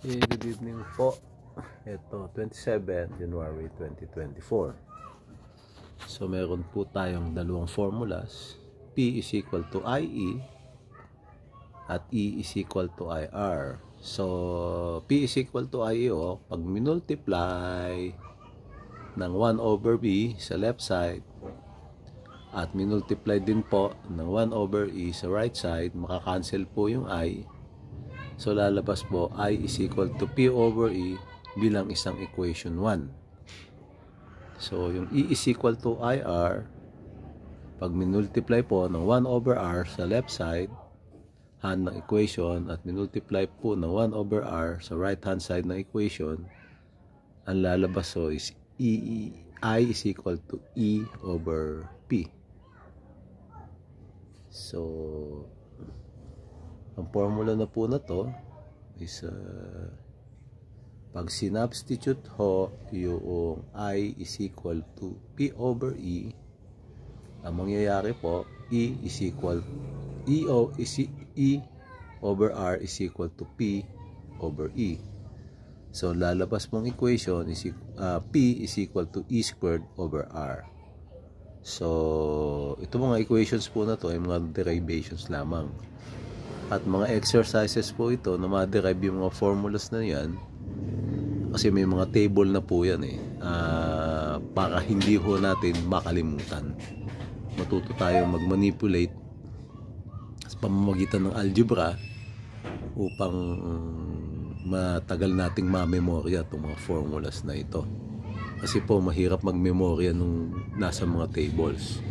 Good evening po. Ito, 27 January 2024. So, meron po tayong dalawang formulas. P is equal to IE at E is equal to IR. So, P is equal to IE pag minultiply ng 1 over B sa left side at minultiply din po ng 1 over E sa right side, makakancel po yung I. So, lalabas po, I is equal to P over E bilang isang equation 1. So, yung E is equal to IR, pag minultiply po ng 1 over R sa left side hand ng equation at minultiply po ng 1 over R sa right hand side ng equation, ang lalabas so is I is equal to E over P. So, ang formula na po na to is pag sinubstitute ho yung I is equal to P over E, ang mangyayari po E over R is equal to P over E. So lalabas mong equation is P is equal to E squared over R. So ito mga equations po na to ay mga derivations lamang. At mga exercises po ito na ma-derive yung mga formulas na yan kasi may mga table na po yan para hindi ho natin makalimutan. Matuto tayo mag-manipulate sa pamamagitan ng algebra upang matagal nating ma-memorya itong mga formulas na ito. Kasi po mahirap mag-memorya nung nasa mga tables.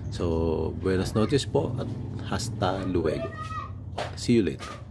So, buenas noches po at hasta luego. See you later.